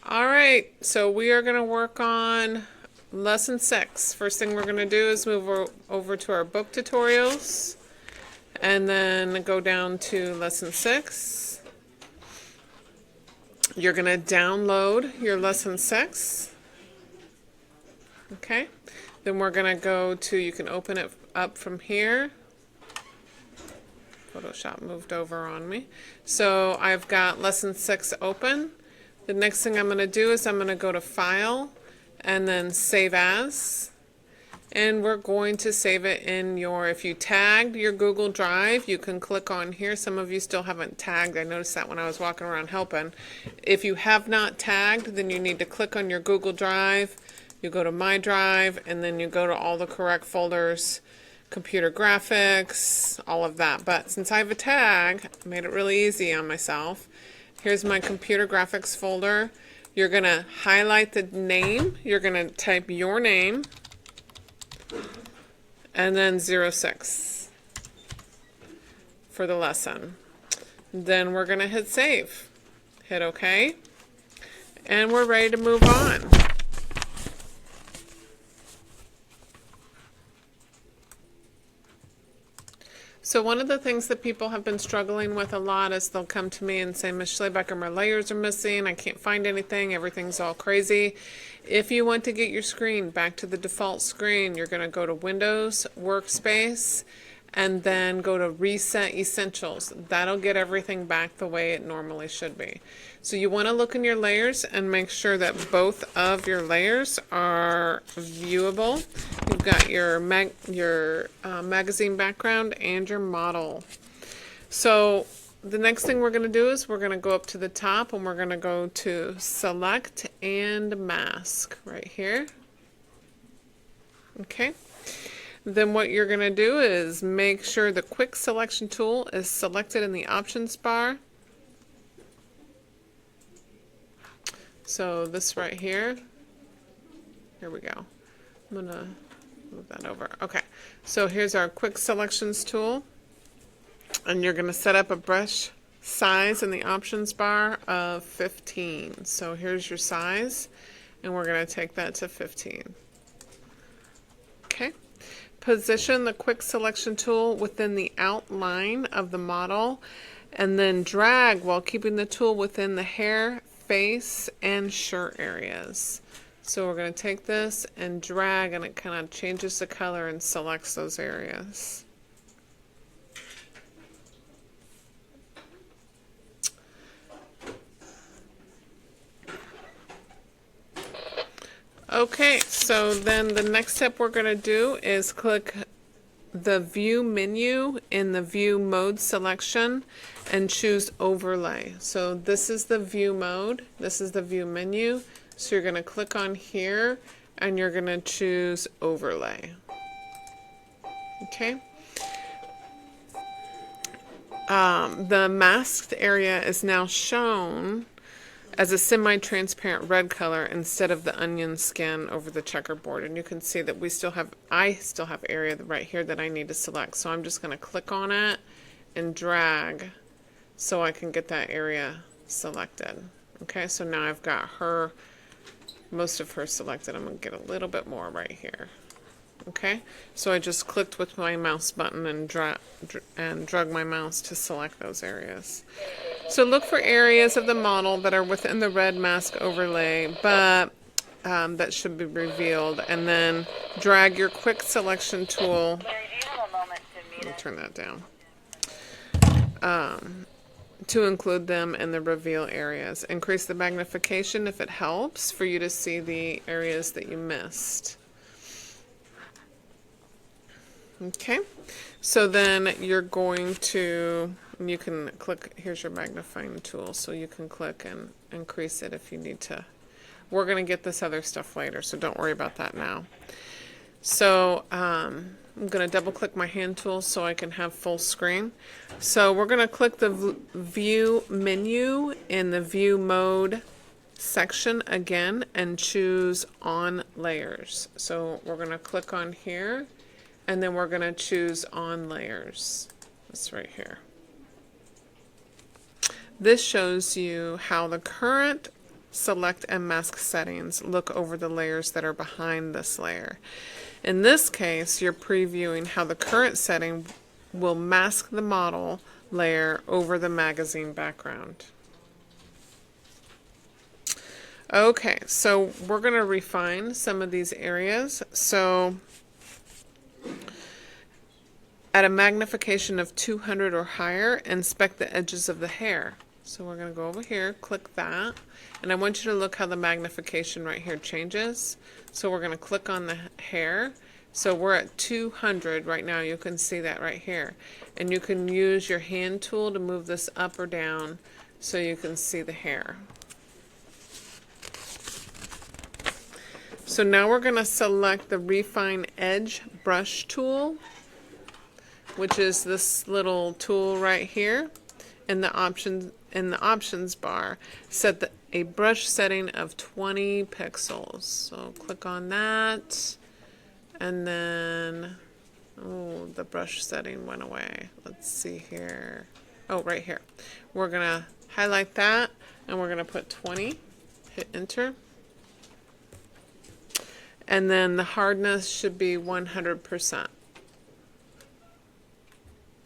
All right, so we are going to work on lesson 6. First thing we're going to do is move over to our book tutorials and then go down to lesson 6. You're going to download your lesson 6. Okay, then we're going to go to, you can open it up from here. Photoshop moved over on me. So I've got lesson 6 open. The next thing I'm going to do is I'm going to go to File and then Save As. And we're going to save it in your, if you tagged your Google Drive, you can click on here. Some of you still haven't tagged. I noticed that when I was walking around helping. If you have not tagged, then you need to click on your Google Drive. You go to My Drive, and then you go to all the correct folders, computer graphics, all of that. But since I have a tag, I made it really easy on myself. Here's my computer graphics folder. You're going to highlight the name. You're going to type your name and then 06 for the lesson. Then we're going to hit save. Hit OK. And we're ready to move on. So one of the things that people have been struggling with a lot is they'll come to me and say, Ms. Schlebecker, my layers are missing. I can't find anything. Everything's all crazy. If you want to get your screen back to the default screen, you're going to go to Windows, Workspace, and then go to Reset Essentials. That'll get everything back the way it normally should be. So you want to look in your layers and make sure that both of your layers are viewable. You've got your magazine background and your model. So the next thing we're going to do is we're going to go up to the top and we're going to go to Select and Mask right here. Okay. Then what you're going to do is make sure the quick selection tool is selected in the options bar. So this right here, here we go. I'm going to move that over. Okay, so here's our quick selections tool. And you're going to set up a brush size in the options bar of 15. So here's your size, and we're going to take that to 15. Okay. Position the quick selection tool within the outline of the model and then drag while keeping the tool within the hair, face, and shirt areas. So we're going to take this and drag, and it kind of changes the color and selects those areas. Okay, so then the next step we're going to do is click the View menu in the View Mode selection and choose Overlay. So this is the View mode, this is the View menu. So you're going to click on here and you're going to choose Overlay. Okay. The masked area is now shown as a semi-transparent red color instead of the onion skin over the checkerboard. And you can see that I still have area right here that I need to select. So I'm just going to click on it and drag so I can get that area selected. Okay, so now I've got most of her selected. I'm going to get a little bit more right here. Okay, so I just clicked with my mouse button and drug my mouse to select those areas. So look for areas of the model that are within the red mask overlay, but that should be revealed, and then drag your quick selection tool. Let me turn that down. To include them in the reveal areas. Increase the magnification if it helps for you to see the areas that you missed. Okay, so then you're going to, you can click, here's your magnifying tool, so you can click and increase it if you need to. We're going to get this other stuff later, so don't worry about that now. So I'm going to double click my hand tool so I can have full screen. So we're going to click the View menu in the View Mode section again and choose On Layers. So we're going to click on here. And then we're going to choose On Layers. That's right here. This shows you how the current select and mask settings, look over the layers that are behind this layer. In this case, you're previewing how the current setting will mask the model layer over the magazine background. Okay, so we're going to refine some of these areas. So at a magnification of 200 or higher, inspect the edges of the hair. So we're going to go over here, click that, and I want you to look how the magnification right here changes. So we're going to click on the hair. So we're at 200 right now. You can see that right here. And you can use your hand tool to move this up or down so you can see the hair. So now we're going to select the Refine Edge Brush tool, which is this little tool right here. In the options bar, set a brush setting of 20 pixels. So click on that, and then the brush setting went away. Let's see here. Oh, right here. We're gonna highlight that, and we're gonna put 20. Hit enter. And then the hardness should be 100%.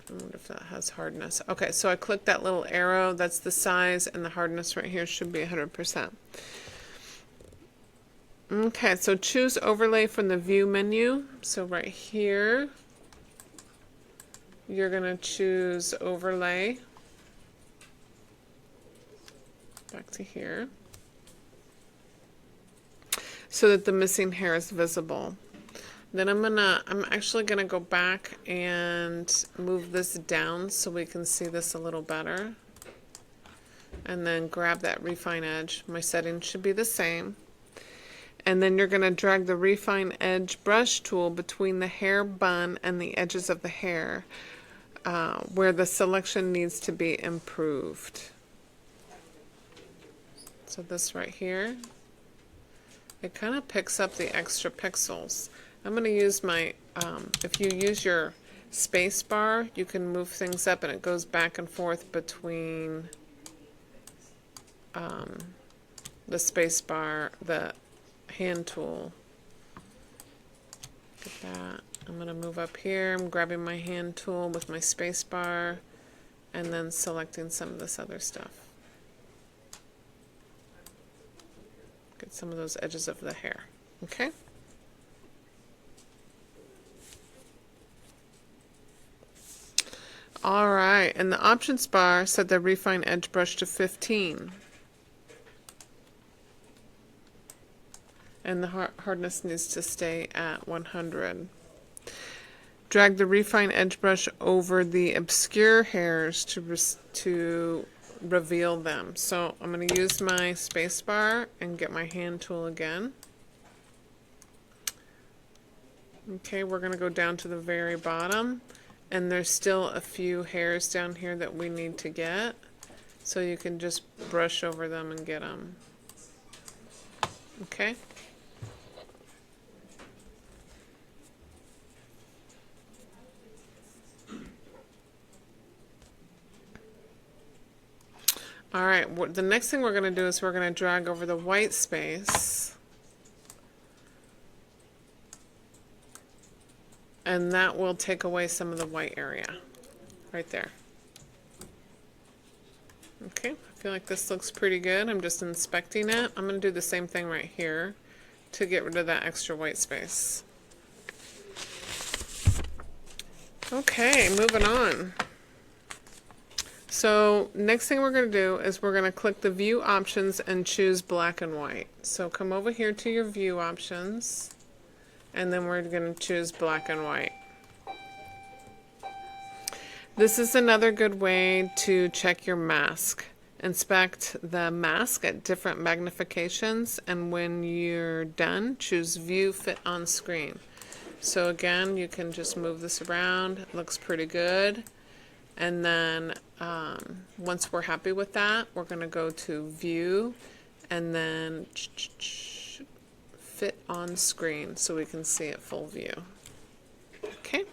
I wonder if that has hardness. Okay, so I clicked that little arrow. That's the size, and the hardness right here should be 100%. Okay, so choose overlay from the view menu. So right here, you're going to choose overlay. Back to here. So that the missing hair is visible. Then I'm actually gonna go back and move this down so we can see this a little better. And then grab that Refine Edge. My settings should be the same. And then you're gonna drag the Refine Edge brush tool between the hair bun and the edges of the hair where the selection needs to be improved. So this right here. It kind of picks up the extra pixels. I'm going to use my, if you use your space bar, you can move things up and it goes back and forth between the space bar, the hand tool. Look at that. I'm going to move up here. I'm grabbing my hand tool with my space bar and then selecting some of this other stuff. Get some of those edges of the hair. Okay? Alright, in the options bar, set the Refine Edge Brush to 15. And the hardness needs to stay at 100. Drag the Refine Edge Brush over the obscure hairs to reveal them. So I'm going to use my space bar and get my hand tool again. Okay, we're going to go down to the very bottom, and there's still a few hairs down here that we need to get, so you can just brush over them and get them. Okay. Alright, the next thing we're going to do is we're going to drag over the white space. And that will take away some of the white area. Right there. Okay, I feel like this looks pretty good. I'm just inspecting it. I'm going to do the same thing right here to get rid of that extra white space. Okay, moving on. So next thing we're going to do is we're going to click the view options and choose black and white. So come over here to your view options, and then we're going to choose black and white. This is another good way to check your mask. Inspect the mask at different magnifications, and when you're done, choose View Fit on Screen. So again, you can just move this around. It looks pretty good. And then once we're happy with that, we're going to go to View and then Fit on Screen so we can see it full view. Okay.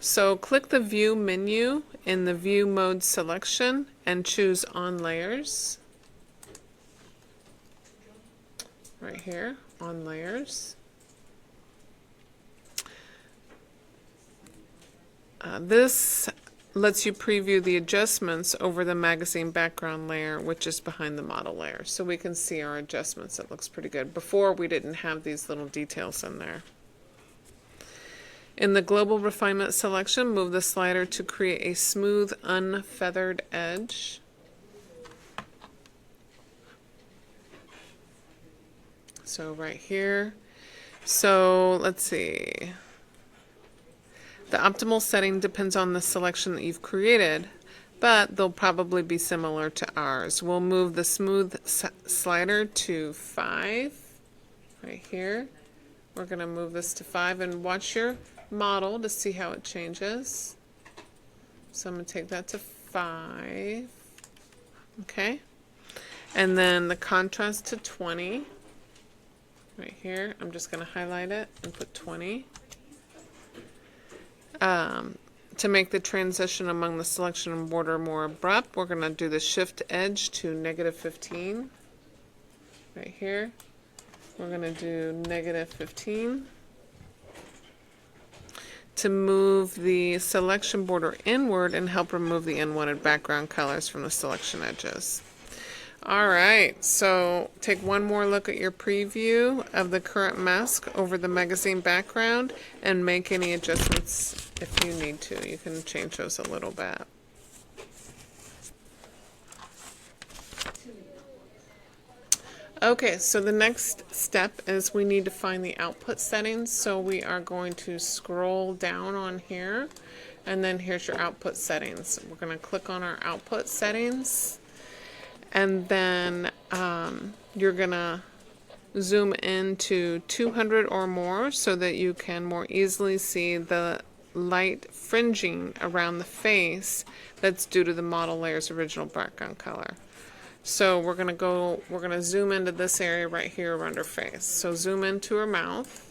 So click the View menu in the View Mode selection and choose On Layers. Right here, On Layers. This lets you preview the adjustments over the magazine background layer, which is behind the model layer. So we can see our adjustments. It looks pretty good. Before, we didn't have these little details in there. In the Global Refinement selection, move the slider to create a smooth, unfeathered edge. So right here. So let's see. The optimal setting depends on the selection that you've created, but they'll probably be similar to ours. We'll move the smooth slider to 5 right here. We're going to move this to 5 and watch your model to see how it changes. So I'm going to take that to 5. Okay. And then the contrast to 20 right here. I'm just going to highlight it and put 20. To make the transition among the selection and border more abrupt, we're going to do the shift edge to -15 right here. We're going to do -15. To move the selection border inward and help remove the unwanted background colors from the selection edges. Alright, so take one more look at your preview of the current mask over the magazine background and make any adjustments if you need to. You can change those a little bit. Okay, so the next step is we need to find the output settings. So we are going to scroll down on here, and then here's your output settings. We're going to click on our output settings, and then you're going to zoom into 200 or more so that you can more easily see the light fringing around the face that's due to the model layer's original background color. So we're going to zoom into this area right here around her face. So zoom into her mouth,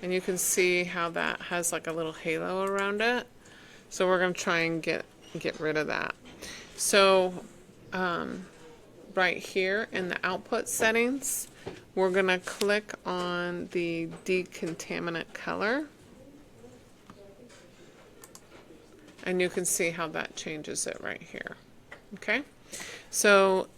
and you can see how that has like a little halo around it. So we're going to try and get rid of that. So right here in the output settings, we're going to click on the decontaminant color, and you can see how that changes it right here. Okay, so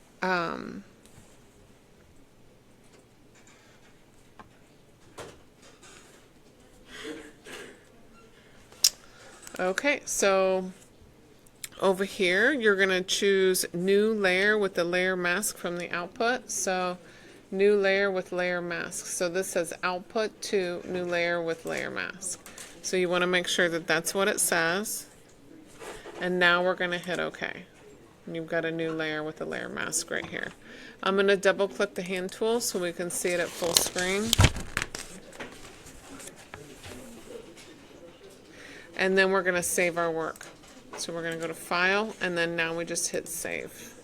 over here you're going to choose new layer with the layer mask from the output. So new layer with layer mask. So this says output to new layer with layer mask. So you want to make sure that that's what it says. And now we're going to hit OK. And you've got a new layer with a layer mask right here. I'm going to double click the hand tool so we can see it at full screen. And then we're going to save our work. So we're going to go to File, and then now we just hit Save.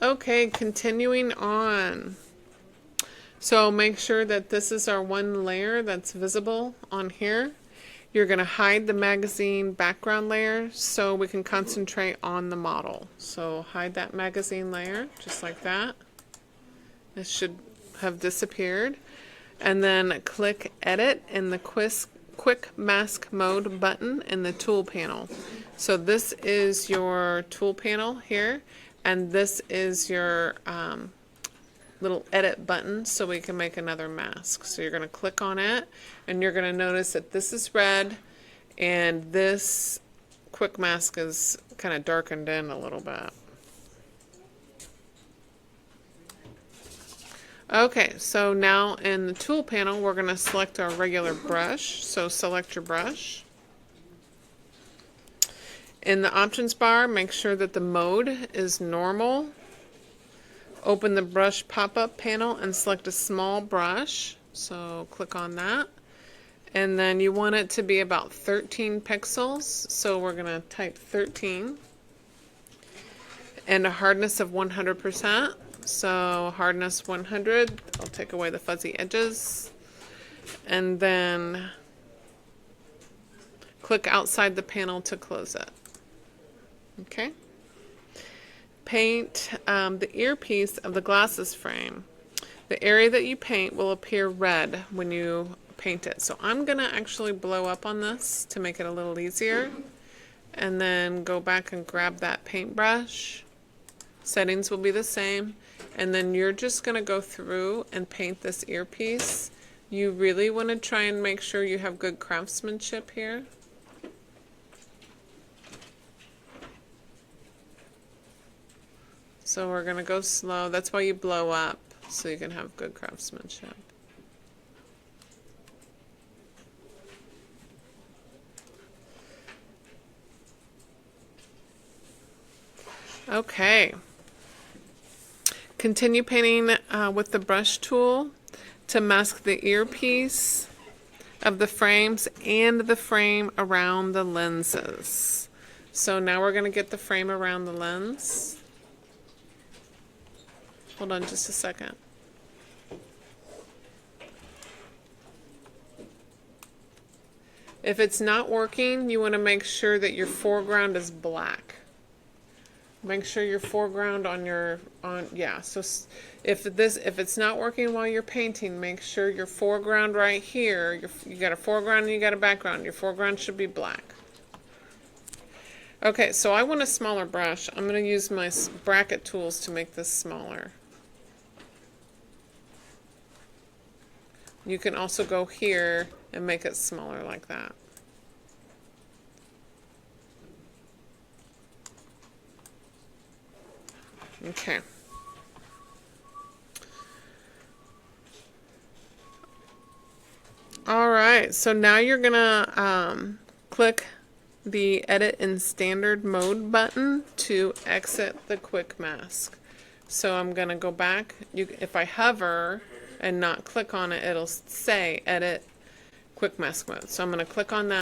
Okay, continuing on. So make sure that this is our one layer that's visible on here. You're going to hide the magazine background layer so we can concentrate on the model. So hide that magazine layer, just like that. It should have disappeared. And then click Edit in the Quick Mask Mode button in the Tool panel. So this is your Tool panel here, and this is your little edit button so we can make another mask. So you're going to click on it, and you're going to notice that this is red and this quick mask is kind of darkened in a little bit. Okay, so now in the tool panel we're going to select our regular brush. So select your brush. In the options bar, make sure that the mode is normal. Open the brush pop-up panel and select a small brush. So click on that. And then you want it to be about 13 pixels. So we're going to type 13. And a hardness of 100%. So hardness 100. I'll take away the fuzzy edges. and then click outside the panel to close it. Okay. Paint the earpiece of the glasses frame. The area that you paint will appear red when you paint it. So I'm going to actually blow up on this to make it a little easier. And then go back and grab that paintbrush. Settings will be the same. And then you're just going to go through and paint this earpiece. You really want to try and make sure you have good craftsmanship here. So we're going to go slow. That's why you blow up, so you can have good craftsmanship. Okay. Continue painting with the brush tool to mask the earpiece of the frames and the frame around the lenses. So now we're going to get the frame around the lens. Hold on just a second. If it's not working, you want to make sure that your foreground is black. Make sure your foreground on your, so if it's not working while you're painting, make sure your foreground right here, you got a foreground and you got a background. Your foreground should be black. Okay, so I want a smaller brush. I'm going to use my bracket tools to make this smaller. You can also go here and make it smaller like that. Okay. All right, so now you're gonna click the Edit in Standard Mode button to exit the quick mask. So I'm gonna go back. If I hover and not click on it, it'll say Edit Quick Mask Mode. So I'm gonna click on that.